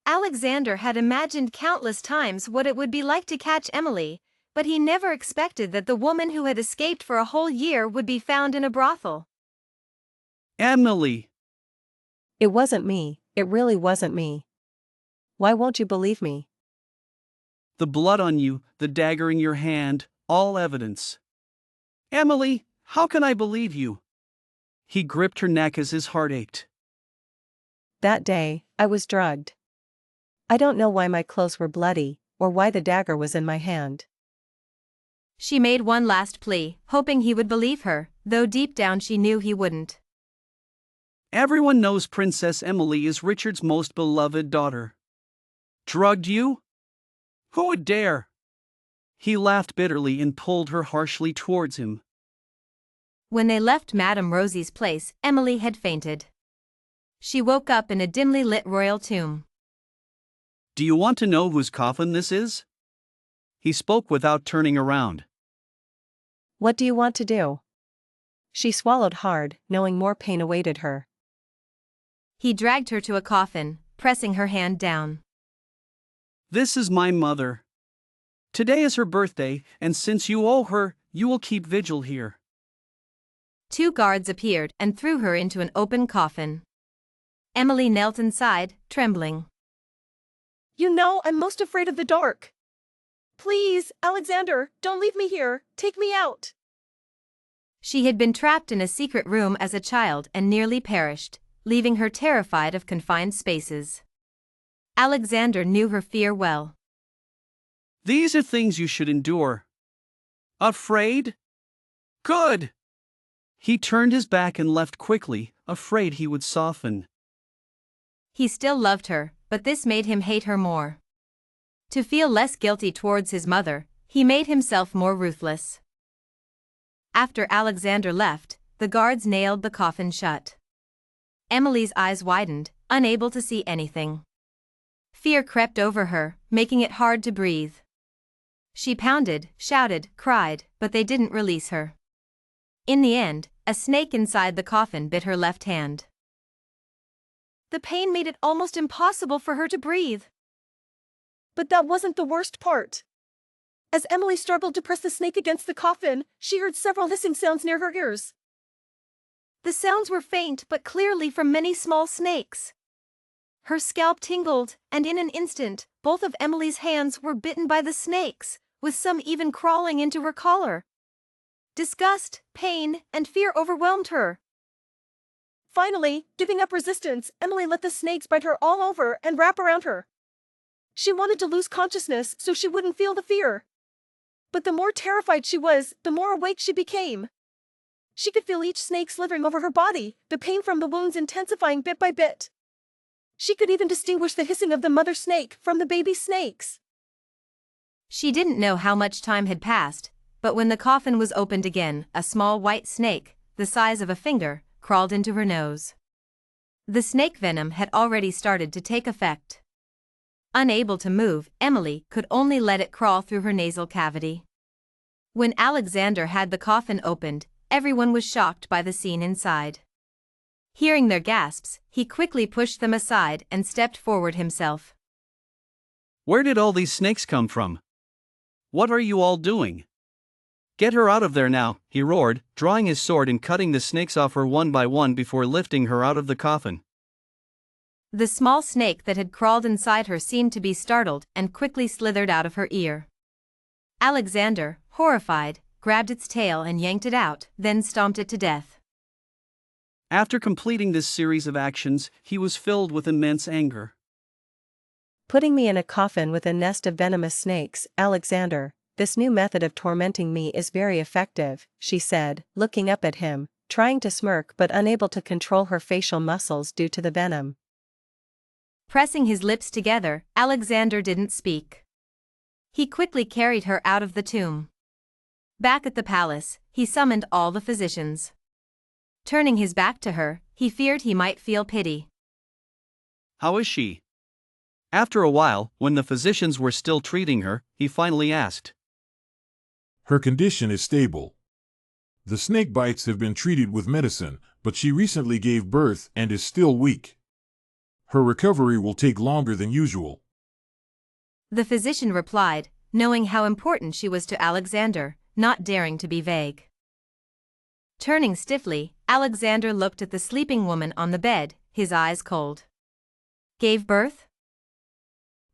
Alexander had imagined countless times what it would be like to catch Emily, but he never expected that the woman who had escaped for a whole year would be found in a brothel. Emily! It wasn't me, it really wasn't me. Why won't you believe me? The blood on you, the dagger in your hand, all evidence. Emily, how can I believe you? He gripped her neck as his heart ached. That day, I was drugged. I don't know why my clothes were bloody, or why the dagger was in my hand. She made one last plea, hoping he would believe her, though deep down she knew he wouldn't. Everyone knows Princess Emily is Richard's most beloved daughter. Drugged you? Who would dare? He laughed bitterly and pulled her harshly towards him. When they left Madame Rosie's place, Emily had fainted. She woke up in a dimly lit royal tomb. Do you want to know whose coffin this is? He spoke without turning around. What do you want to do? She swallowed hard, knowing more pain awaited her. He dragged her to a coffin, pressing her hand down. This is my mother. Today is her birthday, and since you owe her, you will keep vigil here. 2 guards appeared and threw her into an open coffin. Emily knelt inside, trembling. You know I'm most afraid of the dark. Please, Alexander, don't leave me here, take me out. She had been trapped in a secret room as a child and nearly perished, leaving her terrified of confined spaces. Alexander knew her fear well. These are things you should endure. Afraid? Good! He turned his back and left quickly, afraid he would soften. He still loved her, but this made him hate her more. To feel less guilty towards his mother, he made himself more ruthless. After Alexander left, the guards nailed the coffin shut. Emily's eyes widened, unable to see anything. Fear crept over her, making it hard to breathe. She pounded, shouted, cried, but they didn't release her. In the end, a snake inside the coffin bit her left hand. The pain made it almost impossible for her to breathe. But that wasn't the worst part. As Emily struggled to press the snake against the coffin, she heard several hissing sounds near her ears. The sounds were faint but clearly from many small snakes. Her scalp tingled, and in an instant, both of Emily's hands were bitten by the snakes, with some even crawling into her collar. Disgust, pain, and fear overwhelmed her. Finally, giving up resistance, Emily let the snakes bite her all over and wrap around her. She wanted to lose consciousness so she wouldn't feel the fear. But the more terrified she was, the more awake she became. She could feel each snake slithering over her body, the pain from the wounds intensifying bit by bit. She could even distinguish the hissing of the mother snake from the baby snakes. She didn't know how much time had passed, but when the coffin was opened again, a small white snake, the size of a finger, crawled into her nose. The snake venom had already started to take effect. Unable to move, Emily could only let it crawl through her nasal cavity. When Alexander had the coffin opened, everyone was shocked by the scene inside. Hearing their gasps, he quickly pushed them aside and stepped forward himself. Where did all these snakes come from? What are you all doing? Get her out of there now, he roared, drawing his sword and cutting the snakes off her one by one before lifting her out of the coffin. The small snake that had crawled inside her seemed to be startled and quickly slithered out of her ear. Alexander, horrified, grabbed its tail and yanked it out, then stomped it to death. After completing this series of actions, he was filled with immense anger. Putting me in a coffin with a nest of venomous snakes, Alexander, this new method of tormenting me is very effective, she said, looking up at him, trying to smirk but unable to control her facial muscles due to the venom. Pressing his lips together, Alexander didn't speak. He quickly carried her out of the tomb. Back at the palace, he summoned all the physicians. Turning his back to her, he feared he might feel pity. How is she? After a while, when the physicians were still treating her, he finally asked. Her condition is stable. The snake bites have been treated with medicine, but she recently gave birth and is still weak. Her recovery will take longer than usual. The physician replied, knowing how important she was to Alexander, not daring to be vague. Turning stiffly, Alexander looked at the sleeping woman on the bed, his eyes cold. Gave birth?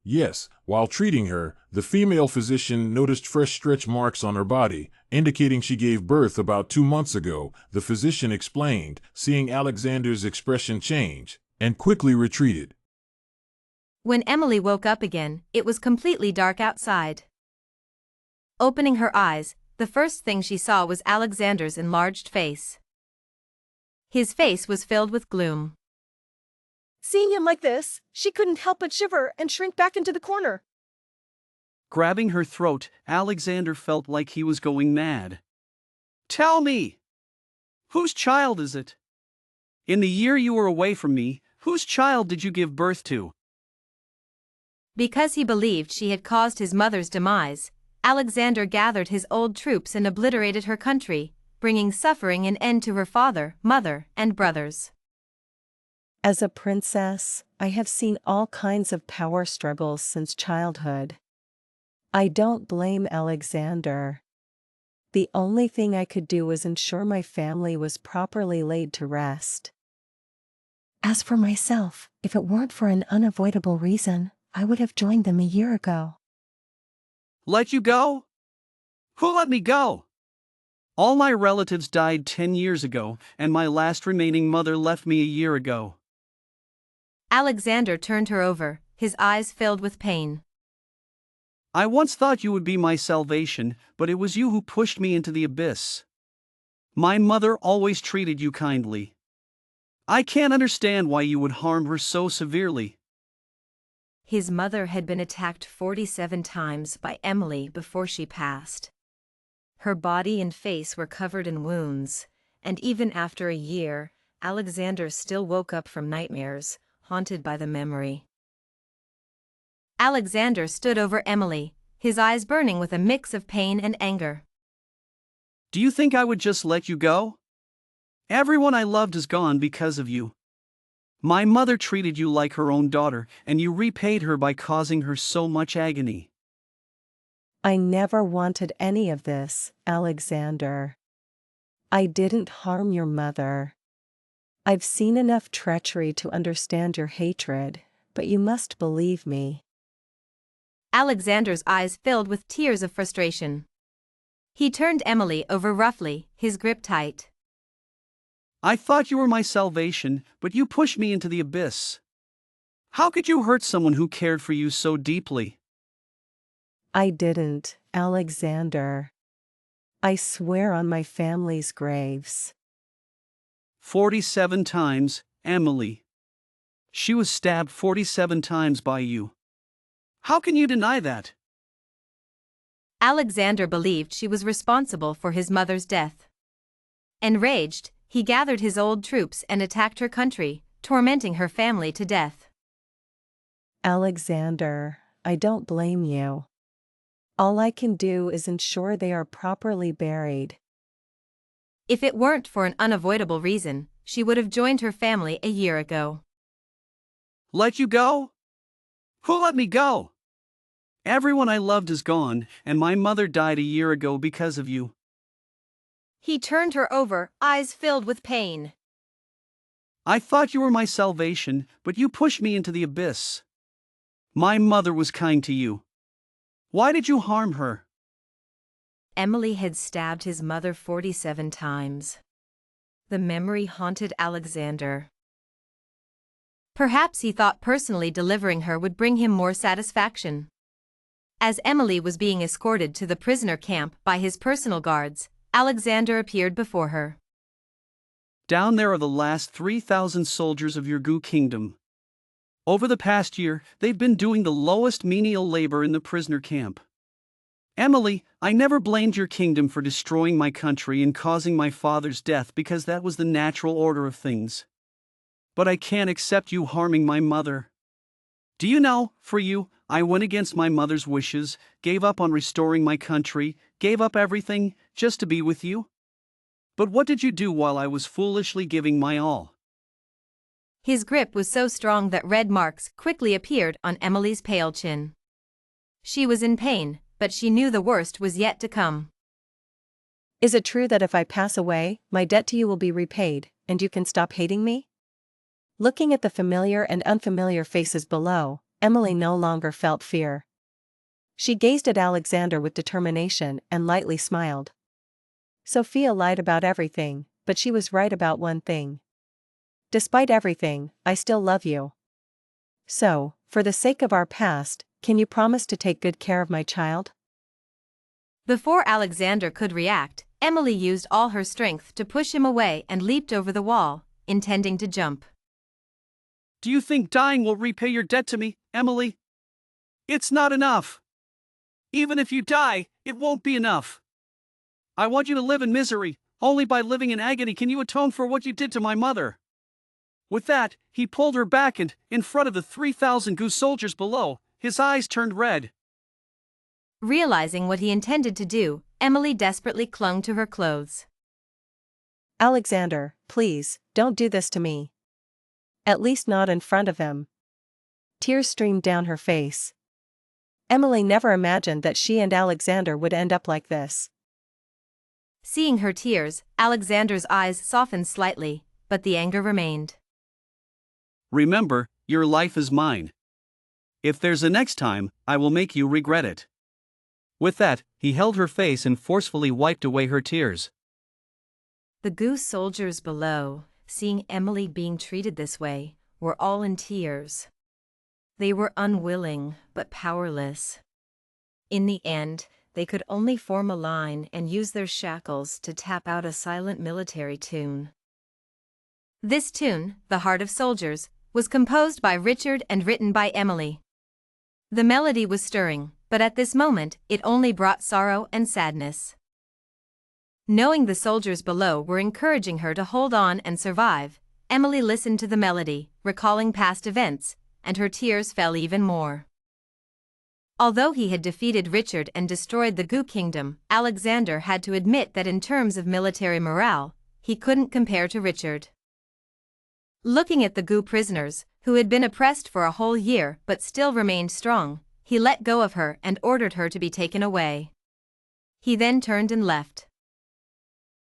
Yes, while treating her, the female physician noticed fresh stretch marks on her body, indicating she gave birth about 2 months ago, the physician explained, seeing Alexander's expression change, and quickly retreated. When Emily woke up again, it was completely dark outside. Opening her eyes, the first thing she saw was Alexander's enlarged face. His face was filled with gloom. Seeing him like this, she couldn't help but shiver and shrink back into the corner. Grabbing her throat, Alexander felt like he was going mad. Tell me! Whose child is it? In the year you were away from me, whose child did you give birth to? Because he believed she had caused his mother's demise, Alexander gathered his old troops and obliterated her country, bringing suffering and end to her father, mother, and brothers. As a princess, I have seen all kinds of power struggles since childhood. I don't blame Alexander. The only thing I could do was ensure my family was properly laid to rest. As for myself, if it weren't for an unavoidable reason, I would have joined them a year ago. Let you go? Who let me go? All my relatives died 10 years ago, and my last remaining mother left me a year ago. Alexander turned her over, his eyes filled with pain. I once thought you would be my salvation, but it was you who pushed me into the abyss. My mother always treated you kindly. I can't understand why you would harm her so severely. His mother had been attacked 47 times by Emily before she passed. Her body and face were covered in wounds, and even after a year, Alexander still woke up from nightmares, haunted by the memory. Alexander stood over Emily, his eyes burning with a mix of pain and anger. Do you think I would just let you go? Everyone I loved is gone because of you. My mother treated you like her own daughter, and you repaid her by causing her so much agony. I never wanted any of this, Alexander. I didn't harm your mother. I've seen enough treachery to understand your hatred, but you must believe me. Alexander's eyes filled with tears of frustration. He turned Emily over roughly, his grip tight. I thought you were my salvation, but you pushed me into the abyss. How could you hurt someone who cared for you so deeply? I didn't, Alexander. I swear on my family's graves. 47 times, Emily. She was stabbed 47 times by you. How can you deny that? Alexander believed she was responsible for his mother's death. Enraged, he gathered his old troops and attacked her country, tormenting her family to death. Alexander, I don't blame you. All I can do is ensure they are properly buried. If it weren't for an unavoidable reason, she would have joined her family a year ago. Let you go? Who let me go? Everyone I loved is gone, and my mother died a year ago because of you. He turned her over, eyes filled with pain. I thought you were my salvation, but you pushed me into the abyss. My mother was kind to you. Why did you harm her? Emily had stabbed his mother 47 times. The memory haunted Alexander. Perhaps he thought personally delivering her would bring him more satisfaction. As Emily was being escorted to the prisoner camp by his personal guards, Alexander appeared before her. Down there are the last 3,000 soldiers of your Gu kingdom. Over the past year, they've been doing the lowest menial labor in the prisoner camp. Emily, I never blamed your kingdom for destroying my country and causing my father's death because that was the natural order of things. But I can't accept you harming my mother. Do you know, for you, I went against my mother's wishes, gave up on restoring my country, gave up everything, just to be with you? But what did you do while I was foolishly giving my all? His grip was so strong that red marks quickly appeared on Emily's pale chin. She was in pain, but she knew the worst was yet to come. Is it true that if I pass away, my debt to you will be repaid, and you can stop hating me? Looking at the familiar and unfamiliar faces below, Emily no longer felt fear. She gazed at Alexander with determination and lightly smiled. Sophia lied about everything, but she was right about one thing. Despite everything, I still love you. So, for the sake of our past, can you promise to take good care of my child? Before Alexander could react, Emily used all her strength to push him away and leaped over the wall, intending to jump. Do you think dying will repay your debt to me, Emily? It's not enough. Even if you die, it won't be enough. I want you to live in misery. Only by living in agony can you atone for what you did to my mother. With that, he pulled her back and, in front of the 3,000 goose soldiers below, his eyes turned red. Realizing what he intended to do, Emily desperately clung to her clothes. Alexander, please, don't do this to me. At least not in front of him. Tears streamed down her face. Emily never imagined that she and Alexander would end up like this. Seeing her tears, Alexander's eyes softened slightly, but the anger remained. Remember, your life is mine. If there's a next time, I will make you regret it. With that, he held her face and forcefully wiped away her tears. The goose soldiers below, seeing Emily being treated this way, were all in tears. They were unwilling, but powerless. In the end, they could only form a line and use their shackles to tap out a silent military tune. This tune, The Heart of Soldiers, was composed by Richard and written by Emily. The melody was stirring, but at this moment it only brought sorrow and sadness. Knowing the soldiers below were encouraging her to hold on and survive, Emily listened to the melody, recalling past events, and her tears fell even more. Although he had defeated Richard and destroyed the Goo Kingdom, Alexander had to admit that in terms of military morale, he couldn't compare to Richard. Looking at the Goo prisoners, who had been oppressed for a whole year but still remained strong, he let go of her and ordered her to be taken away. He then turned and left.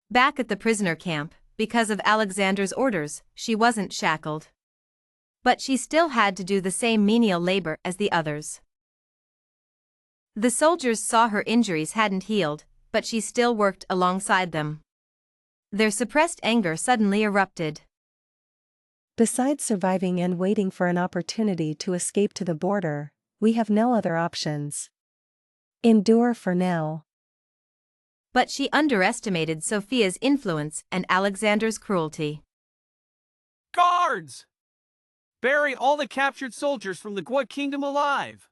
Back at the prisoner camp, because of Alexander's orders, she wasn't shackled. But she still had to do the same menial labor as the others. The soldiers saw her injuries hadn't healed, but she still worked alongside them. Their suppressed anger suddenly erupted. Besides surviving and waiting for an opportunity to escape to the border, we have no other options. Endure for now. But she underestimated Sophia's influence and Alexander's cruelty. Guards! Bury all the captured soldiers from the Gua Kingdom alive!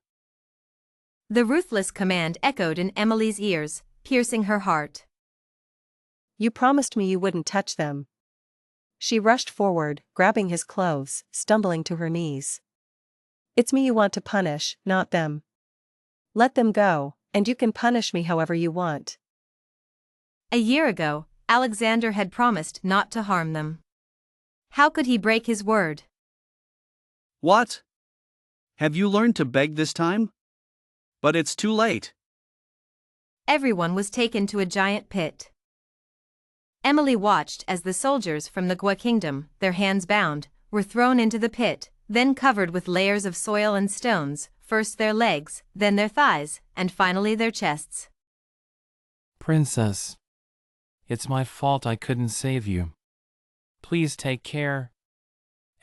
The ruthless command echoed in Emily's ears, piercing her heart. You promised me you wouldn't touch them. She rushed forward, grabbing his clothes, stumbling to her knees. It's me you want to punish, not them. Let them go, and you can punish me however you want. A year ago, Alexander had promised not to harm them. How could he break his word? What? Have you learned to beg this time? But it's too late. Everyone was taken to a giant pit. Emily watched as the soldiers from the Gua Kingdom, their hands bound, were thrown into the pit, then covered with layers of soil and stones, first their legs, then their thighs, and finally their chests. Princess, it's my fault I couldn't save you. Please take care.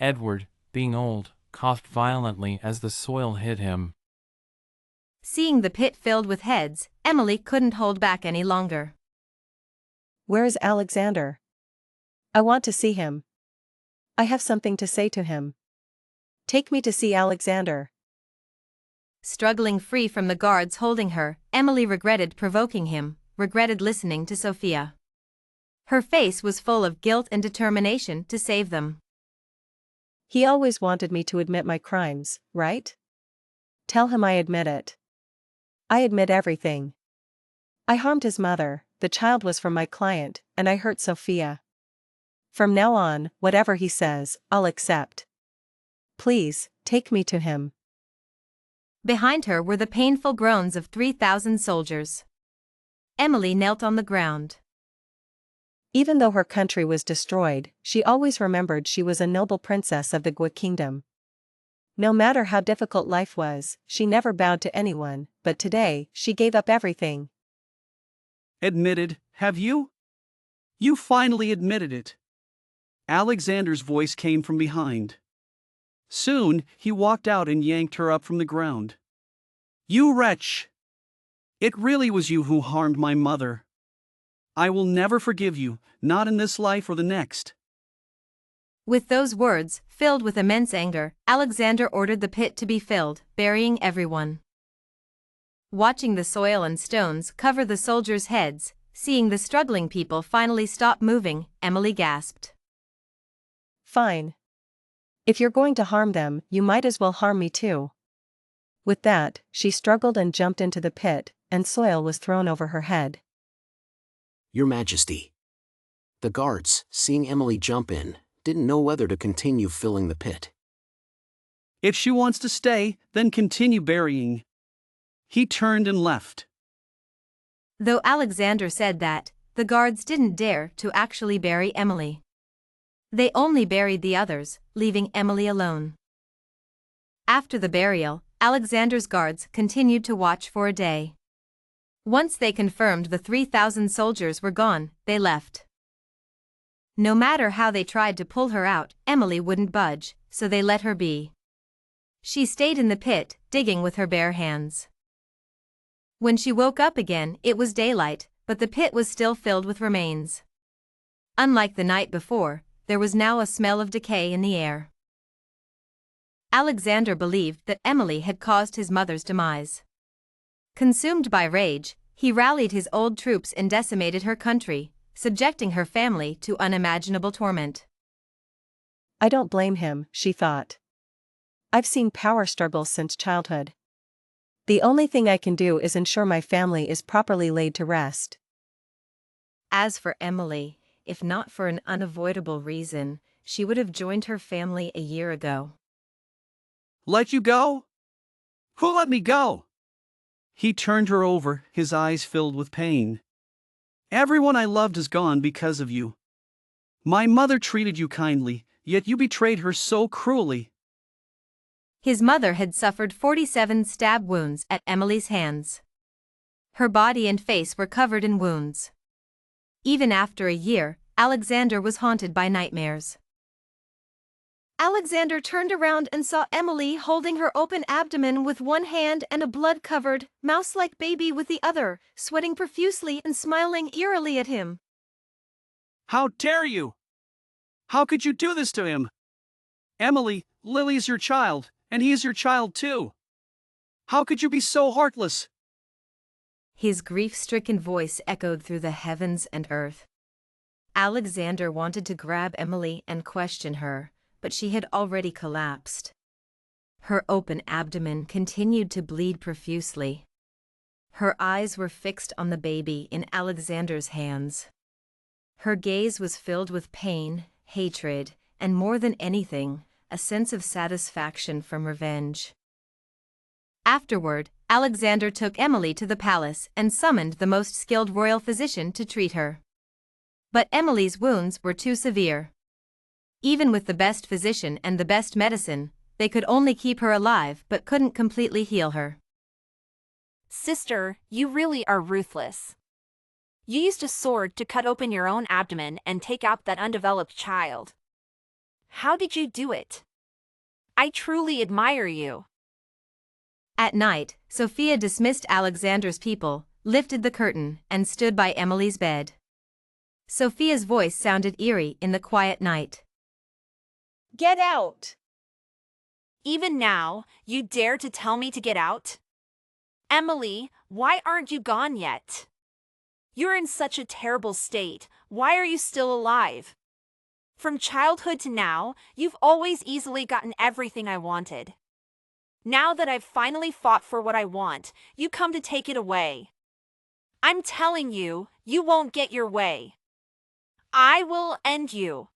Edward, being old, coughed violently as the soil hit him. Seeing the pit filled with heads, Emily couldn't hold back any longer. Where is Alexander? I want to see him. I have something to say to him. Take me to see Alexander. Struggling free from the guards holding her, Emily regretted provoking him, regretted listening to Sophia. Her face was full of guilt and determination to save them. He always wanted me to admit my crimes, right? Tell him I admit it. I admit everything. I harmed his mother, the child was from my client, and I hurt Sophia. From now on, whatever he says, I'll accept. Please, take me to him. Behind her were the painful groans of 3,000 soldiers. Emily knelt on the ground. Even though her country was destroyed, she always remembered she was a noble princess of the Gua kingdom. No matter how difficult life was, she never bowed to anyone, but today, she gave up everything. Admitted, have you? You finally admitted it. Alexander's voice came from behind. Soon, he walked out and yanked her up from the ground. You wretch! It really was you who harmed my mother. I will never forgive you, not in this life or the next. With those words, filled with immense anger, Alexander ordered the pit to be filled, burying everyone. Watching the soil and stones cover the soldiers' heads, seeing the struggling people finally stop moving, Emily gasped. Fine. If you're going to harm them, you might as well harm me too. With that, she struggled and jumped into the pit, and soil was thrown over her head. Your Majesty. The guards, seeing Emily jump in, didn't know whether to continue filling the pit. If she wants to stay, then continue burying. He turned and left. Though Alexander said that, the guards didn't dare to actually bury Emily. They only buried the others, leaving Emily alone. After the burial, Alexander's guards continued to watch for a day. Once they confirmed the 3,000 soldiers were gone, they left. No matter how they tried to pull her out, Emily wouldn't budge, so they let her be. She stayed in the pit, digging with her bare hands. When she woke up again, it was daylight, but the pit was still filled with remains. Unlike the night before, there was now a smell of decay in the air. Alexander believed that Emily had caused his mother's demise. Consumed by rage, he rallied his old troops and decimated her country, subjecting her family to unimaginable torment. I don't blame him, she thought. I've seen power struggles since childhood. The only thing I can do is ensure my family is properly laid to rest. As for Emily, if not for an unavoidable reason, she would have joined her family a year ago. Let you go? Who let me go? He turned her over, his eyes filled with pain. Everyone I loved is gone because of you. My mother treated you kindly, yet you betrayed her so cruelly. His mother had suffered 47 stab wounds at Emily's hands. Her body and face were covered in wounds. Even after a year, Alexander was haunted by nightmares. Alexander turned around and saw Emily holding her open abdomen with one hand and a blood-covered, mouse-like baby with the other, sweating profusely and smiling eerily at him. How dare you? How could you do this to him? Emily, Lily's your child, and he is your child too. How could you be so heartless? His grief-stricken voice echoed through the heavens and earth. Alexander wanted to grab Emily and question her, but she had already collapsed. Her open abdomen continued to bleed profusely. Her eyes were fixed on the baby in Alexander's hands. Her gaze was filled with pain, hatred, and more than anything, a sense of satisfaction from revenge. Afterward, Alexander took Emily to the palace and summoned the most skilled royal physician to treat her. But Emily's wounds were too severe. Even with the best physician and the best medicine, they could only keep her alive but couldn't completely heal her. Sister, you really are ruthless. You used a sword to cut open your own abdomen and take out that undeveloped child. How did you do it? I truly admire you. At night, Sophia dismissed Alexander's people, lifted the curtain, and stood by Emily's bed. Sophia's voice sounded eerie in the quiet night. Get out! Even now, you dare to tell me to get out? Emily, why aren't you gone yet? You're in such a terrible state. Why are you still alive? From childhood to now, you've always easily gotten everything I wanted. Now that I've finally fought for what I want, you come to take it away. I'm telling you, you won't get your way. I will end you.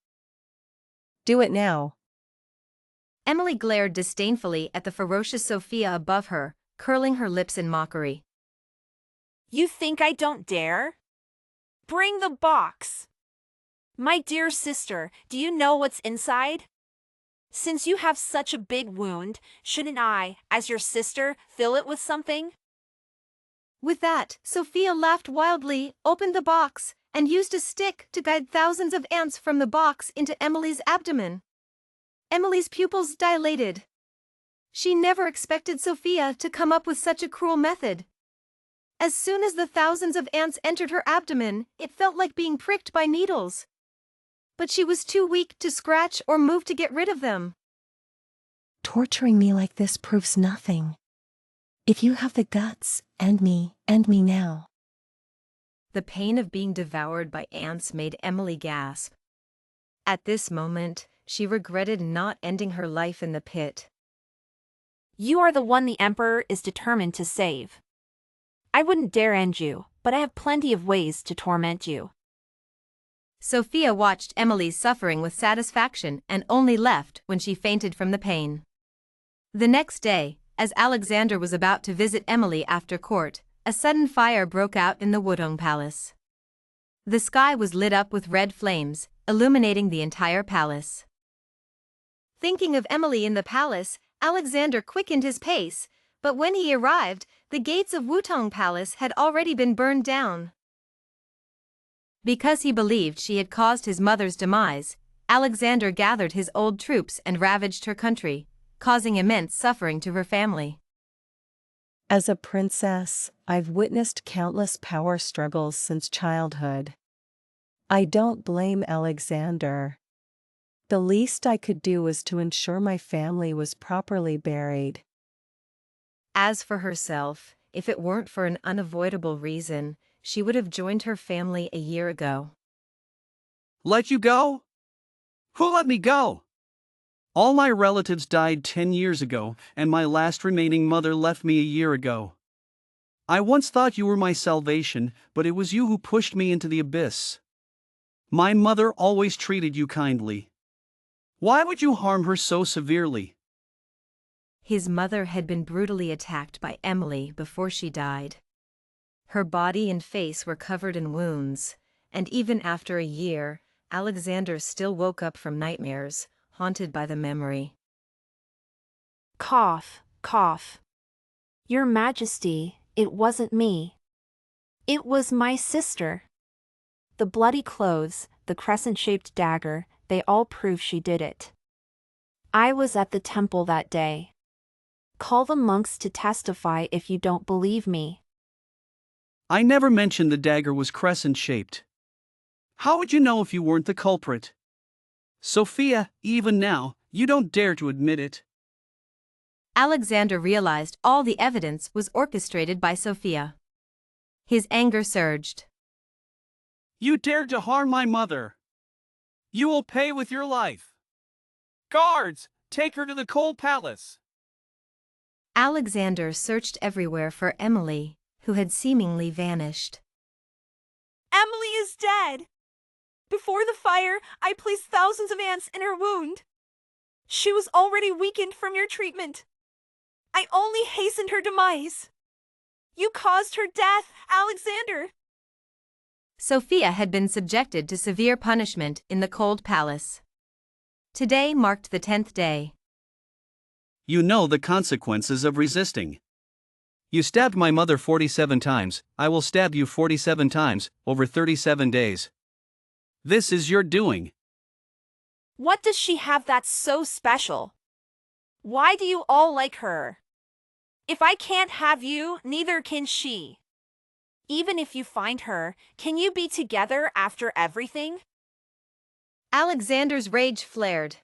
Do it now. Emily glared disdainfully at the ferocious Sophia above her, curling her lips in mockery. You think I don't dare? Bring the box. My dear sister, do you know what's inside? Since you have such a big wound, shouldn't I, as your sister, fill it with something? With that, Sophia laughed wildly, opened the box, and used a stick to guide thousands of ants from the box into Emily's abdomen. Emily's pupils dilated. She never expected Sophia to come up with such a cruel method. As soon as the thousands of ants entered her abdomen, it felt like being pricked by needles. But she was too weak to scratch or move to get rid of them. Torturing me like this proves nothing. If you have the guts, end me now. The pain of being devoured by ants made Emily gasp. At this moment, she regretted not ending her life in the pit. You are the one the Emperor is determined to save. I wouldn't dare end you, but I have plenty of ways to torment you. Sophia watched Emily's suffering with satisfaction and only left when she fainted from the pain. The next day, as Alexander was about to visit Emily after court, a sudden fire broke out in the Wutong Palace. The sky was lit up with red flames, illuminating the entire palace. Thinking of Emily in the palace, Alexander quickened his pace, but when he arrived, the gates of Wutong Palace had already been burned down. Because he believed she had caused his mother's demise, Alexander gathered his old troops and ravaged her country, causing immense suffering to her family. As a princess, I've witnessed countless power struggles since childhood. I don't blame Alexander. The least I could do was to ensure my family was properly buried. As for herself, if it weren't for an unavoidable reason, she would have joined her family a year ago. Let you go? Who let me go? All my relatives died 10 years ago, and my last remaining mother left me a year ago. I once thought you were my salvation, but it was you who pushed me into the abyss. My mother always treated you kindly. Why would you harm her so severely? His mother had been brutally attacked by Emily before she died. Her body and face were covered in wounds, and even after a year, Alexander still woke up from nightmares, haunted by the memory. Cough, cough. Your Majesty, it wasn't me. It was my sister. The bloody clothes, the crescent-shaped dagger, they all prove she did it. I was at the temple that day. Call the monks to testify if you don't believe me. I never mentioned the dagger was crescent-shaped. How would you know if you weren't the culprit? Sophia, even now, you don't dare to admit it. Alexander realized all the evidence was orchestrated by Sophia. His anger surged. You dared to harm my mother. You will pay with your life. Guards, take her to the cold palace. Alexander searched everywhere for Emily, who had seemingly vanished. Emily is dead! Before the fire, I placed thousands of ants in her wound. She was already weakened from your treatment. I only hastened her demise. You caused her death, Alexander! Sophia had been subjected to severe punishment in the cold palace. Today marked the 10th day. You know the consequences of resisting. You stabbed my mother 47 times, I will stab you 47 times, over 37 days. This is your doing. What does she have that's so special? Why do you all like her? If I can't have you, neither can she. Even if you find her, can you be together after everything? Alexander's rage flared.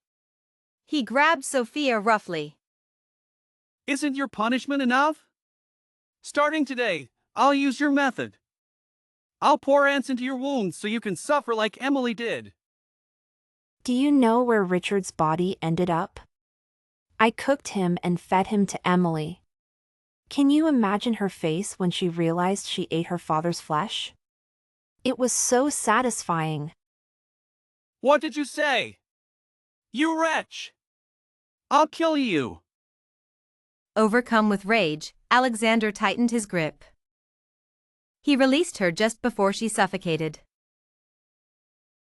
He grabbed Sophia roughly. Isn't your punishment enough? Starting today, I'll use your method. I'll pour ants into your wounds so you can suffer like Emily did. Do you know where Richard's body ended up? I cooked him and fed him to Emily. Can you imagine her face when she realized she ate her father's flesh? It was so satisfying. What did you say? You wretch! I'll kill you. Overcome with rage, Alexander tightened his grip. He released her just before she suffocated.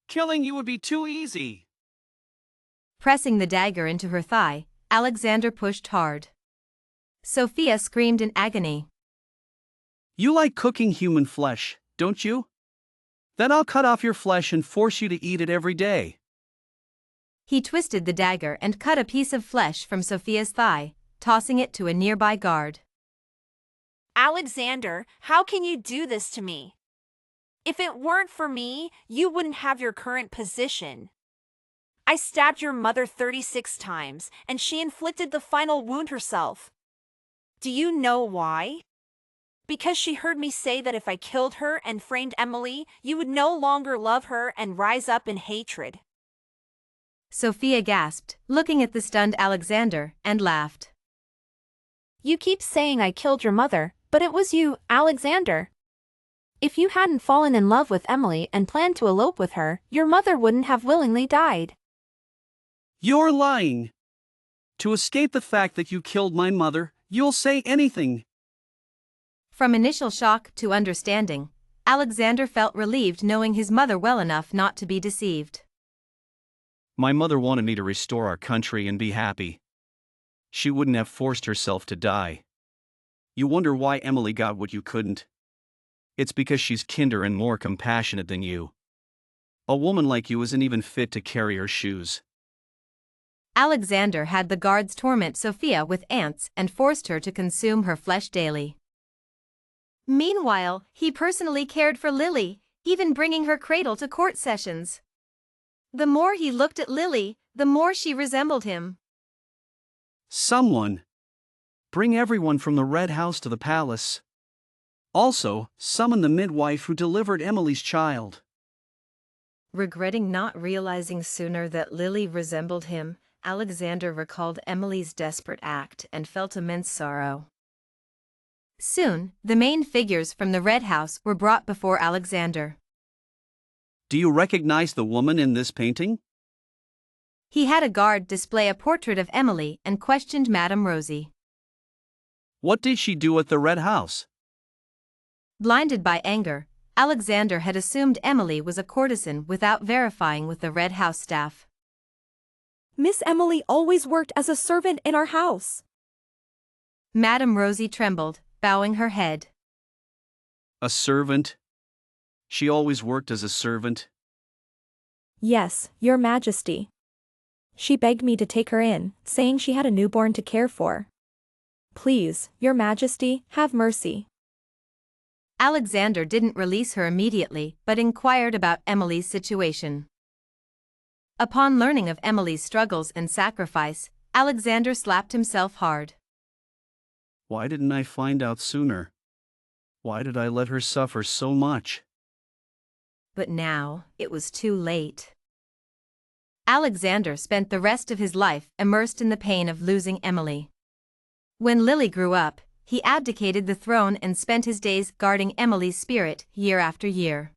Killing you would be too easy. Pressing the dagger into her thigh, Alexander pushed hard. Sophia screamed in agony. You like cooking human flesh, don't you? Then I'll cut off your flesh and force you to eat it every day. He twisted the dagger and cut a piece of flesh from Sophia's thigh, tossing it to a nearby guard. Alexander, how can you do this to me? If it weren't for me, you wouldn't have your current position. I stabbed your mother 36 times, and she inflicted the final wound herself. Do you know why? Because she heard me say that if I killed her and framed Emily, you would no longer love her and rise up in hatred. Sophia gasped, looking at the stunned Alexander, and laughed. You keep saying I killed your mother, but it was you, Alexander. If you hadn't fallen in love with Emily and planned to elope with her, your mother wouldn't have willingly died. You're lying. To escape the fact that you killed my mother, you'll say anything. From initial shock to understanding, Alexander felt relieved knowing his mother well enough not to be deceived. My mother wanted me to restore our country and be happy. She wouldn't have forced herself to die. You wonder why Emily got what you couldn't. It's because she's kinder and more compassionate than you. A woman like you isn't even fit to carry her shoes. Alexander had the guards torment Sophia with ants and forced her to consume her flesh daily. Meanwhile, he personally cared for Lily, even bringing her cradle to court sessions. The more he looked at Lily, the more she resembled him. Someone. Bring everyone from the Red House to the palace. Also, summon the midwife who delivered Emily's child. Regretting not realizing sooner that Lily resembled him, Alexander recalled Emily's desperate act and felt immense sorrow. Soon, the main figures from the Red House were brought before Alexander. Do you recognize the woman in this painting? He had a guard display a portrait of Emily and questioned Madame Rosie. What did she do at the Red House? Blinded by anger, Alexander had assumed Emily was a courtesan without verifying with the Red House staff. Miss Emily always worked as a servant in our house. Madame Rosie trembled, bowing her head. A servant? She always worked as a servant? Yes, Your Majesty. She begged me to take her in, saying she had a newborn to care for. Please, Your Majesty, have mercy. Alexander didn't release her immediately but inquired about Emily's situation. Upon learning of Emily's struggles and sacrifice, Alexander slapped himself hard. Why didn't I find out sooner? Why did I let her suffer so much? But now, it was too late. Alexander spent the rest of his life immersed in the pain of losing Emily. When Lily grew up, he abdicated the throne and spent his days guarding Emily's spirit year after year.